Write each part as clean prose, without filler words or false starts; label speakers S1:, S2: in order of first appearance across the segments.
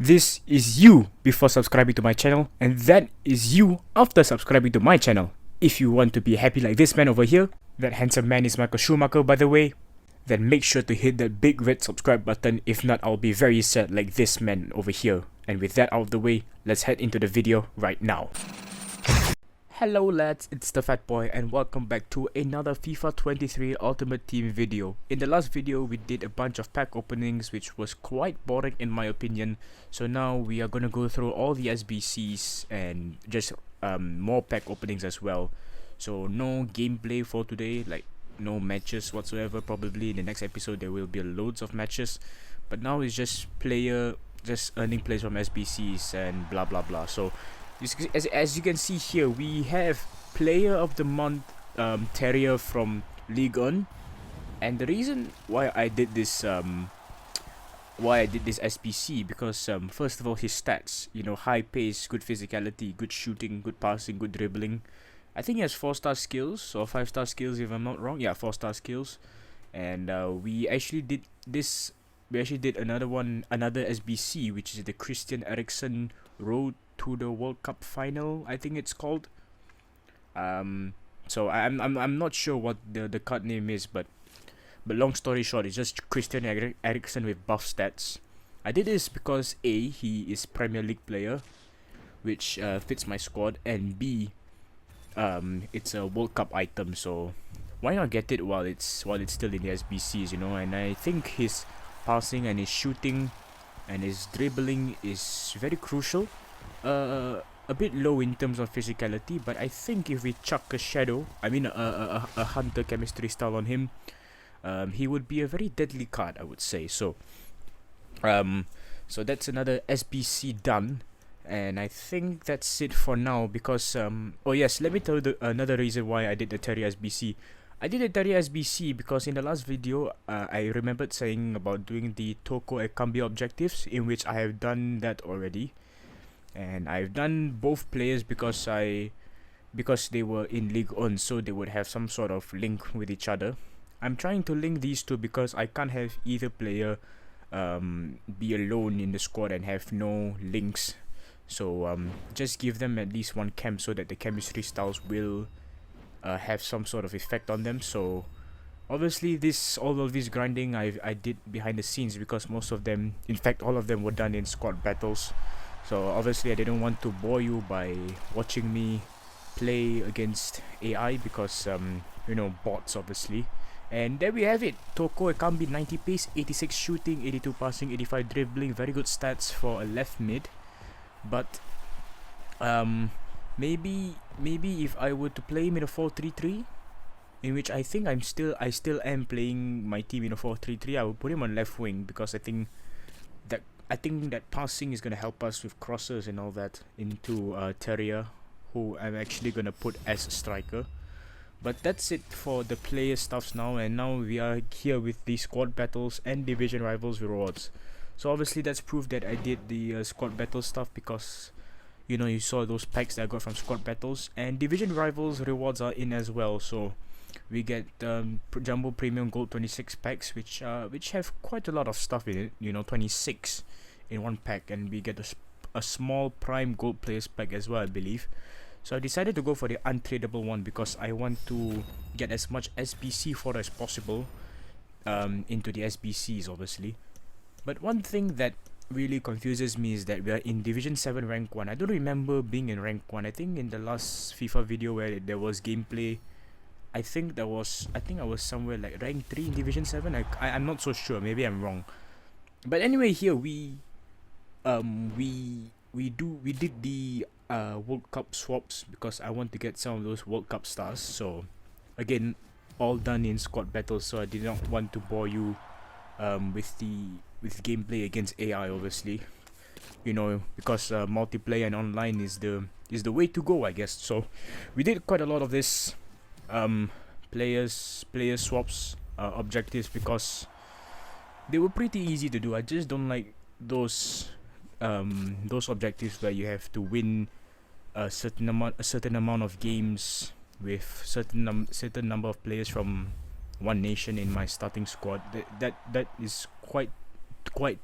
S1: This is you before subscribing to my channel, and that is you after subscribing to my channel. If you want to be happy like this man over here, that handsome man is Michael Schumacher by the way, then make sure to hit that big red subscribe button. If not, I'll be very sad like this man over here. And with that out of the way, let's head into the video right now. Hello lads, it's the Fat Boy and welcome back to another FIFA 23 Ultimate Team video. In the last video we did a bunch of pack openings which was quite boring in my opinion. So now we are gonna go through all the SBCs and just more pack openings as well. So no gameplay for today, like no matches whatsoever. Probably in the next episode there will be loads of matches. But now it's just earning plays from SBCs and blah blah blah. So as you can see here, we have Player of the Month Terrier from League One, and the reason why I did this SBC because first of all his stats, you know, high pace, good physicality, good shooting, good passing, good dribbling. I think he has 4-star skills or 5-star skills if I'm not wrong. Yeah, 4-star skills, and we actually did another SBC, which is the Christian Eriksen Road to the World Cup final, I think it's called. So I'm not sure what the card name is, but long story short, it's just Christian Eriksen with buff stats. I did this because A, he is Premier League player, which fits my squad, and B, it's a World Cup item, so why not get it while it's still in the SBCs, you know? And I think his passing and his shooting and his dribbling is very crucial. A bit low in terms of physicality, but I think if we chuck a hunter chemistry style on him, he would be a very deadly card, I would say. So so that's another SBC done, and I think that's it for now because oh yes, let me tell you another reason why I did the Terry SBC. I did a Terry SBC because in the last video I remembered saying about doing the Toko Ekambi objectives, in which I have done that already. And I've done both players because they were in League On, so they would have some sort of link with each other. I'm trying to link these two because I can't have either player be alone in the squad and have no links. So just give them at least one chem so that the chemistry styles will have some sort of effect on them. So obviously all of this grinding I did behind the scenes because most of them, in fact all of them, were done in squad battles. So obviously I didn't want to bore you by watching me play against AI because you know, bots obviously. And there we have it. Toko Ekambi, 90 pace, 86 shooting, 82 passing, 85 dribbling. Very good stats for a left mid. But maybe if I were to play him in a 4-3-3, in which I think I still am playing my team in a 4-3-3, I would put him on left wing because I think that passing is going to help us with crosses and all that into Terrier, who I'm actually going to put as a striker. But that's it for the player stuffs now, and now we are here with the squad battles and division rivals rewards. So obviously that's proof that I did the squad battle stuff because, you know, you saw those packs that I got from squad battles, and division rivals rewards are in as well. So we get Jumbo Premium Gold 26 packs, which have quite a lot of stuff in it, you know, 26 in one pack, and we get a small Prime Gold Players pack as well, I believe. So I decided to go for the untradeable one because I want to get as much SBC for as possible into the SBCs obviously. But one thing that really confuses me is that we are in Division 7 Rank 1. I don't remember being in Rank 1. I think in the last FIFA video where there was gameplay, I think I was somewhere like Rank 3 in Division 7. I'm not so sure, maybe I'm wrong. But anyway, here we did the World Cup swaps because I want to get some of those World Cup stars. So again, all done in squad battles, so I did not want to bore you with gameplay against AI obviously, you know, because multiplayer and online is the way to go, I guess. So we did quite a lot of this player swaps objectives because they were pretty easy to do. I just don't like those objectives where you have to win a certain amount of games with certain number of players from one nation in my starting squad. That is quite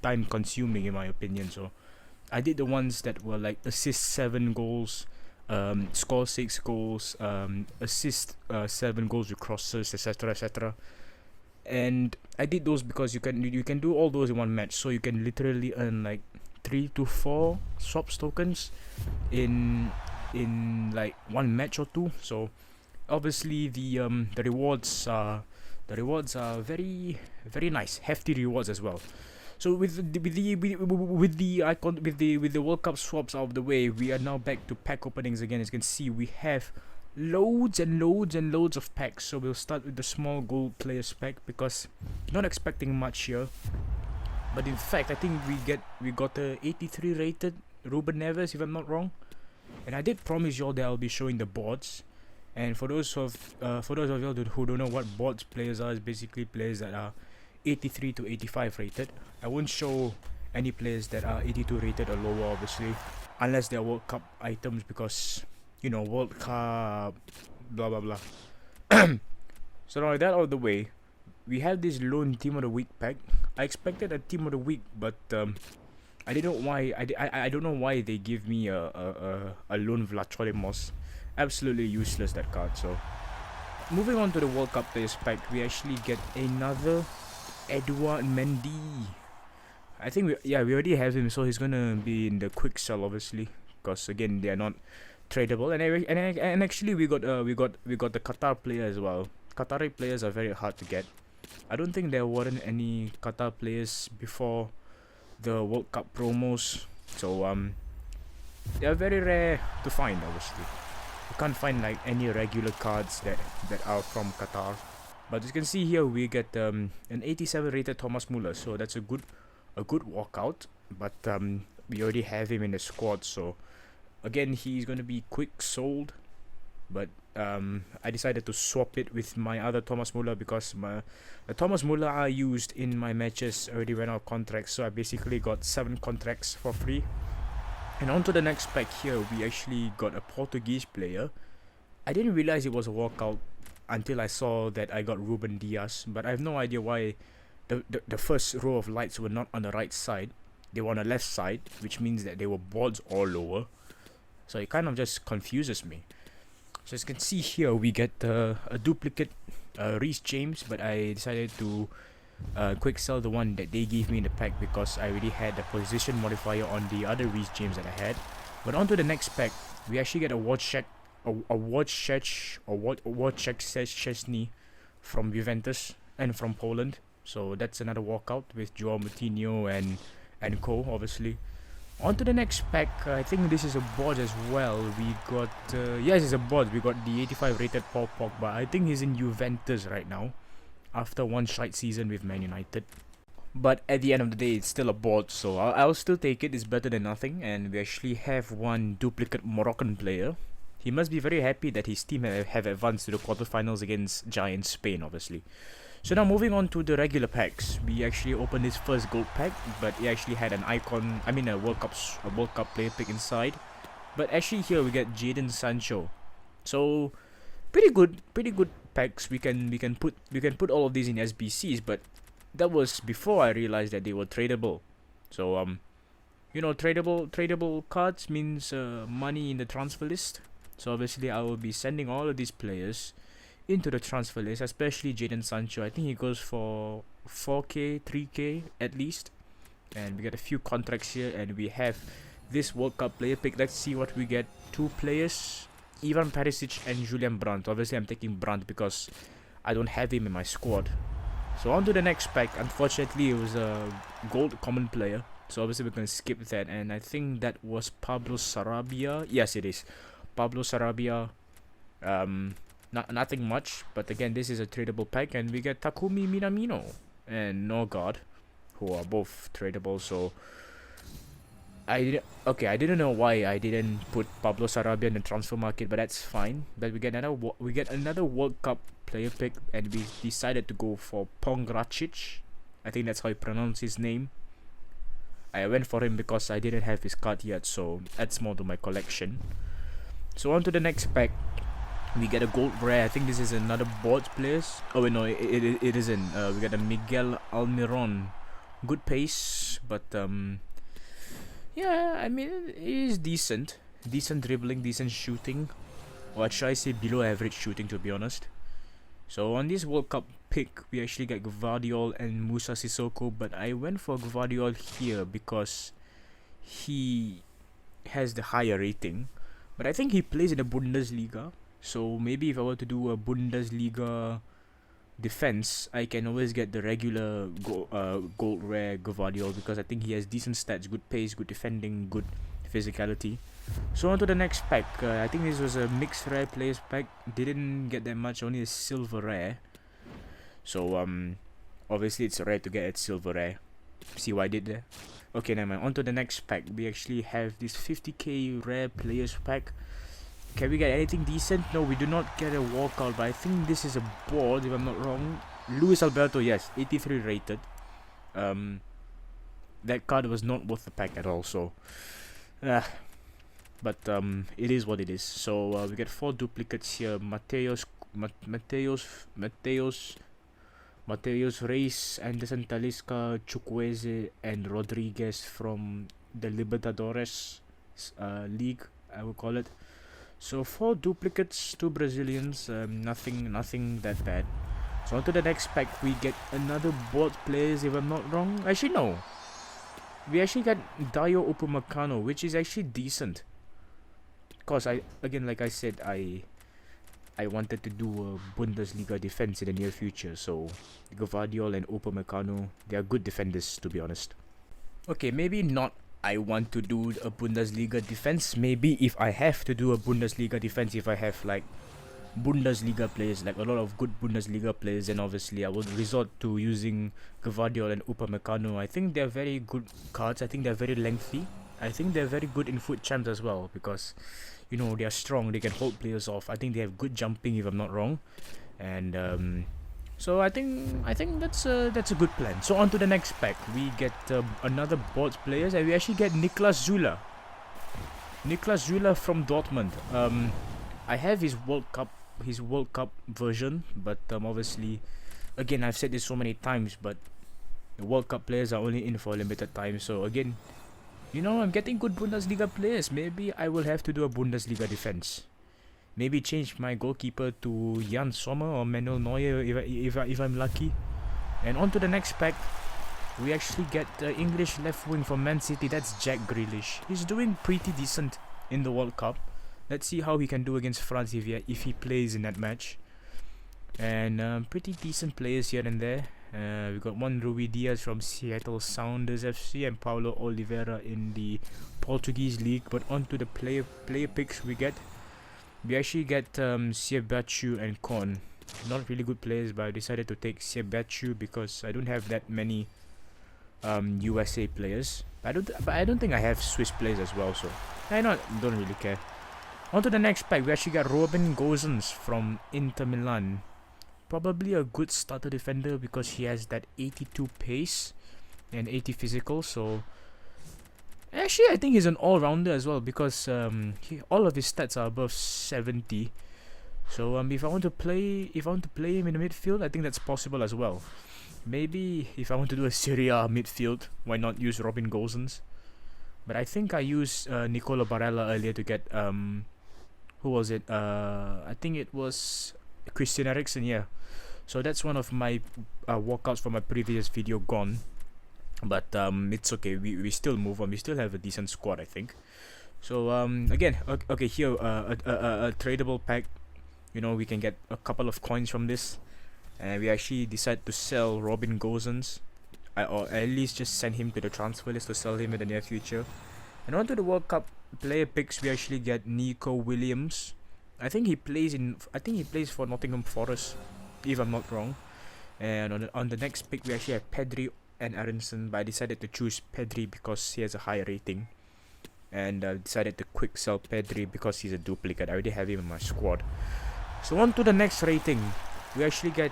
S1: time consuming in my opinion. So I did the ones that were like assist 7 goals, score 6 goals, assist 7 goals with crosses, etc., etc. And I did those because you can do all those in one match, so you can literally earn like 3 to 4 swaps tokens in like one match or two. So obviously the rewards are very very nice, hefty rewards as well. So with the World Cup swaps out of the way, we are now back to pack openings again. As you can see, we have loads and loads and loads of packs. So we'll start with the small gold players pack because not expecting much here. But in fact, I think we got a 83 rated Ruben Neves, if I'm not wrong. And I did promise y'all that I'll be showing the boards. And for those of y'all who don't know what boards players are, it's basically players that are 83 to 85 rated. I won't show any players that are 82 rated or lower, obviously, unless they're World Cup items, because you know, World Cup, blah blah blah. So now with that out of the way, we have this lone team of the week pack. I expected a team of the week, but I don't know why. I don't know why they give me a lone Vlachodimos. Absolutely useless, that card. So moving on to the World Cup players pack, we actually get another Edouard Mendy. I think we already have him, so he's gonna be in the quick sell, obviously, because again they are not tradable. And actually we got the Qatar player as well. Qatari players are very hard to get. I don't think there weren't any Qatar players before the World Cup promos, so they are very rare to find. Obviously, you can't find like any regular cards that are from Qatar. But as you can see here, we get an 87 rated Thomas Muller, so that's a good walkout. But we already have him in the squad, so again he's gonna be quick sold. But I decided to swap it with my other Thomas Muller because the Thomas Muller I used in my matches already ran out of contracts, so I basically got 7 contracts for free. And on to the next pack here, we actually got a Portuguese player. I didn't realize it was a walkout until I saw that I got Ruben Diaz, but I have no idea why the first row of lights were not on the right side. They were on the left side, which means that they were boards or lower. So it kind of just confuses me. So as you can see here, we get a duplicate Reece James, but I decided to quick sell the one that they gave me in the pack because I already had the position modifier on the other Reece James that I had. But on to the next pack, we actually get a Wojciech Szczesny from Juventus and from Poland. So that's another walkout with Joao Moutinho and co, obviously. On to the next pack. I think this is a board as well. We got yes, it's a board. We got the 85 rated Paul Pogba. I think he's in Juventus right now after one shite season with Man United. But at the end of the day, it's still a board, so I'll still take it. It's better than nothing. And we actually have one duplicate Moroccan player. He must be very happy that his team have advanced to the quarterfinals against Giant Spain, obviously. So now moving on to the regular packs, we actually opened this first gold pack, but it actually had an icon, a World Cup player pick inside. But actually here we get Jadon Sancho. So pretty good packs. We can put all of these in SBCs, but that was before I realized that they were tradable. So you know, tradable cards means money in the transfer list. So obviously I will be sending all of these players into the transfer list, especially Jadon Sancho. I think he goes for 4k, 3k at least. And we get a few contracts here, and we have this World Cup player pick. Let's see what we get. 2 players, Ivan Perisic and Julian Brandt. Obviously I'm taking Brandt because I don't have him in my squad. So on to the next pack. Unfortunately, it was a gold common player, so obviously we're going to skip that. And I think that was Pablo Sarabia. Yes, it is Pablo Sarabia. Nothing much, but again, this is a tradable pack, and we get Takumi Minamino and Norgard, who are both tradable. So I didn't know why I didn't put Pablo Sarabia in the transfer market, but that's fine. But we get another World Cup player pick, and we decided to go for Pongracic. I think that's how you pronounce his name. I went for him because I didn't have his card yet, so adds more to my collection. So on to the next pack. We get a gold rare. I think this is another board players. Oh wait, no, it isn't. We get a Miguel Almiron. Good pace, but Yeah, I mean, he is decent. Decent dribbling, decent shooting. Or should I say below average shooting, to be honest. So on this World Cup pick, we actually get Gvardiol and Musa Sissoko, but I went for Gvardiol here because he has the higher rating. But I think he plays in the Bundesliga, so maybe if I were to do a Bundesliga defense, I can always get the regular gold rare Gvardiol because I think he has decent stats, good pace, good defending, good physicality. So on to the next pack. I think this was a mixed rare players pack. Didn't get that much, only a silver rare. So obviously it's rare to get a silver rare. See what I did there? Okay, never mind. On to the next pack. We actually have this 50k rare players pack. Can we get anything decent? No, we do not get a walkout, but I think this is a board if I'm not wrong. Luis Alberto, yes, 83 rated. That card was not worth the pack at all, so but it is what it is. So we get 4 duplicates here. Mateus Reis, Anderson Talisca, Chukwueze, and Rodriguez from the Libertadores League, I would call it. So 4 duplicates, 2 Brazilians, nothing that bad. So on to the next pack, we get another board players if I'm not wrong. Actually no, we actually got Dayo Upamecano, which is actually decent. Cause like I said, I wanted to do a Bundesliga defense in the near future, so Gvardiol and Upamecano, they are good defenders, to be honest. Okay, maybe not I want to do a Bundesliga defense. Maybe if I have to do a Bundesliga defense, if I have like Bundesliga players, like a lot of good Bundesliga players, then obviously I would resort to using Gvardiol and Upamecano. I think they're very good cards. I think they're very lengthy. I think they're very good in foot champs as well because, you know, they are strong. They can hold players off. I think they have good jumping if I'm not wrong, and so I think that's a good plan. So on to the next pack, we get another board players, and we actually get Niklas Zula. Niklas Zula from Dortmund. I have his World Cup version, but obviously, again, I've said this so many times, but the World Cup players are only in for a limited time. So again, you know, I'm getting good Bundesliga players. Maybe I will have to do a Bundesliga defense. Maybe change my goalkeeper to Jan Sommer or Manuel Neuer if I'm lucky. And on to the next pack, we actually get the English left wing from Man City. That's Jack Grealish. He's doing pretty decent in the World Cup. Let's see how he can do against France if he plays in that match. And pretty decent players here and there. We got one Rui Diaz from Seattle Sounders FC and Paulo Oliveira in the Portuguese league. But on to the player picks we get. We actually get Siebatchou and Kon. Not really good players, but I decided to take Siebatchou because I don't have that many USA players. But I don't think I have Swiss players as well, so I don't really care. On to the next pack, we actually got Robin Gosens from Inter Milan. Probably a good starter defender because he has that 82 pace and 80 physical. So actually, I think he's an all-rounder as well because all of his stats are above 70. So if I want to play him in the midfield, I think that's possible as well. Maybe if I want to do a Serie A midfield, why not use Robin Gosens? But I think I used Nicolo Barella earlier to get who was it? I think it was Christian Eriksen. Yeah. So that's one of my walkouts from my previous video gone. But it's okay. We still move on. We still have a decent squad, I think. So again, okay, here a tradable pack. You know, we can get a couple of coins from this, and we actually decide to sell Robin Gosens, or at least just send him to the transfer list to sell him in the near future. And on to the World Cup player picks, we actually get Nico Williams. I think he plays for Nottingham Forest, if I'm not wrong. And on the next pick, we actually have Pedri and Aronson, but I decided to choose Pedri because he has a higher rating, and decided to quick sell Pedri because he's a duplicate. I already have him in my squad. So on to the next rating, we actually get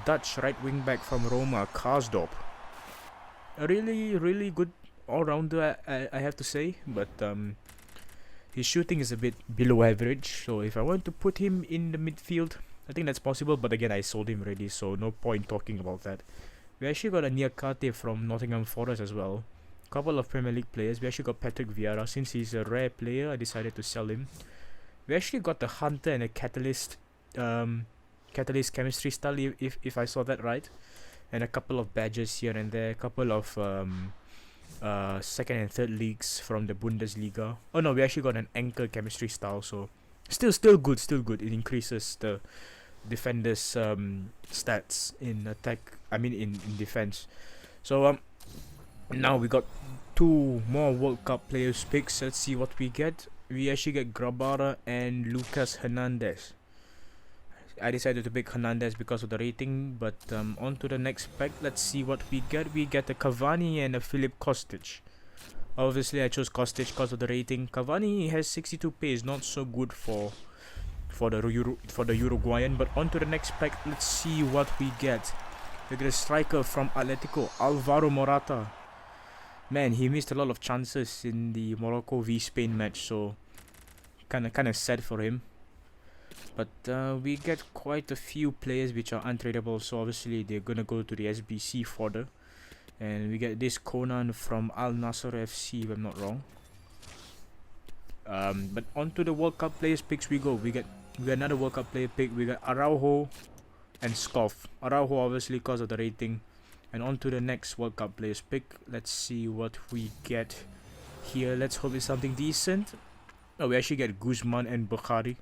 S1: Dutch right wing back from Roma, Karsdorp. A really good all-rounder, I have to say, but his shooting is a bit below average. So if I want to put him in the midfield, I think that's possible, but again, I sold him already, so no point talking about that. We actually got a Niakate from Nottingham Forest as well. Couple of Premier League players. We actually got Patrick Vieira. Since he's a rare player, I decided to sell him. We actually got the Hunter and a Catalyst chemistry style, if I saw that right, and a couple of badges here and there, a couple of second and third leagues from the Bundesliga. Oh no, we actually got an anchor chemistry style, so still good. It increases the defenders stats in attack, I mean in defense. So now we got 2 more World Cup players picks. Let's see what we get. We actually get Grabara and Lucas Hernandez. I decided to pick Hernandez because of the rating, but on to the next pack. Let's see what we get. We get a Cavani and a Filip Kostic. Obviously I chose Kostic because of the rating. Cavani has 62 pace, not so good for the Uruguayan. But on to the next pack. Let's see what we get. We get a striker from Atletico, Alvaro Morata. Man, he missed a lot of chances in the Morocco v Spain match, so kind of sad for him. But we get quite a few players which are untradeable, so obviously they're gonna go to the SBC fodder. And we get this Conan from Al Nassr FC, if I'm not wrong. But onto the World Cup players picks we go. We got another World Cup player pick. We got Araujo and Scoff. Araujo obviously because of the rating. And on to the next World Cup players pick. Let's see what we get here. Let's hope it's something decent. Oh, we actually get Guzman and Bukhari.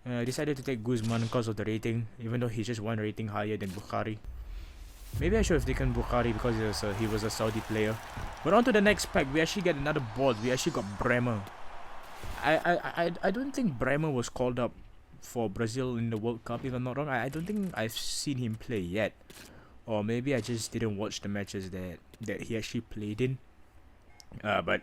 S1: I decided to take Guzman because of the rating, even though he's just 1 rating higher than Bukhari. Maybe I should have taken Bukhari because he was a Saudi player. But on to the next pack, we actually get another board. We actually got Bremer. I don't think Bremer was called up for Brazil in the World Cup, if I'm not wrong. I don't think I've seen him play yet. Or maybe I just didn't watch the matches that he actually played in. But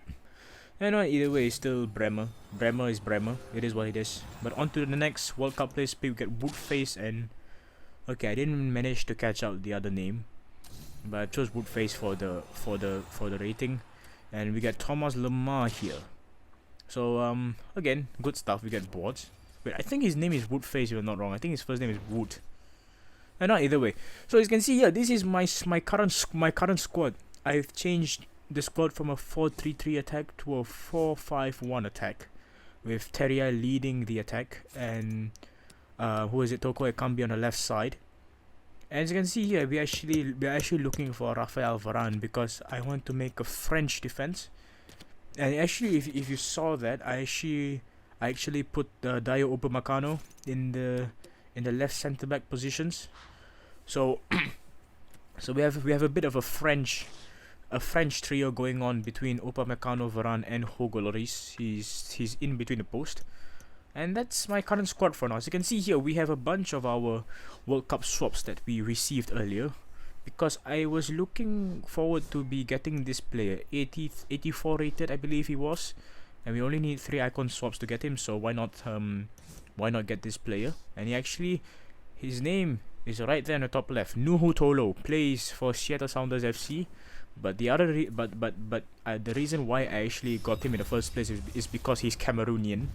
S1: you know, either way, it's still Bremer. Bremer is Bremer. It is what it is. But on to the next World Cup players pick. We get Woodface and okay, I didn't manage to catch out the other name, but I chose Woodface for the rating. And we get Thomas Lemar here. So again, good stuff. We get boards. Wait, I think his name is Woodface, if I'm not wrong. I think his first name is Wood. No, either way. So as you can see here, this is my current squad. I've changed the squad from a 4-3-3 attack to a 4-5-1 attack, with Teria leading the attack and Toko Ekambi on the left side. And as you can see here, we're actually looking for Rafael Varane because I want to make a French defense. And actually, if you saw that, I actually put Dayo Upamecano in the left centre back positions. So so we have a bit of a French trio going on between Upamecano, Varane and Hugo Lloris. He's in between the post. And that's my current squad for now. As you can see here, we have a bunch of our World Cup swaps that we received earlier, because I was looking forward to be getting this player, 84 rated I believe he was, and we only need 3 icon swaps to get him, so why not get this player? And his name is right there in the top left. Nuhu Tolo plays for Seattle Sounders FC. But the reason why I actually got him in the first place is because he's Cameroonian.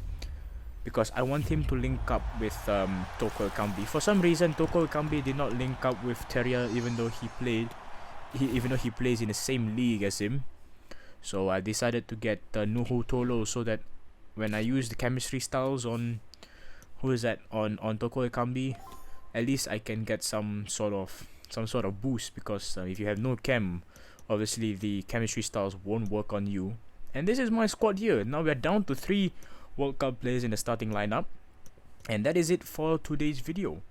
S1: Because I want him to link up with Toko Ekambi. For some reason, Toko Ekambi did not link up with Teria, even though he plays in the same league as him. So I decided to get Nuhu Tolo so that when I use the chemistry styles on on Toko Ekambi, at least I can get some sort of boost. Because if you have no chem, obviously the chemistry styles won't work on you. And this is my squad here. Now we're down to 3 World Cup players in the starting lineup, and that is it for today's video.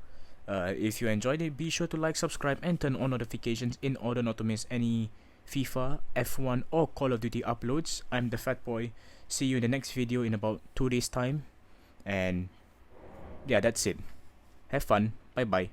S1: If you enjoyed it, be sure to like, subscribe and turn on notifications in order not to miss any FIFA, F1 or Call of Duty uploads. I'm the Fat Boy. See you in the next video in about 2 days time, and yeah, that's it. Have fun. Bye bye.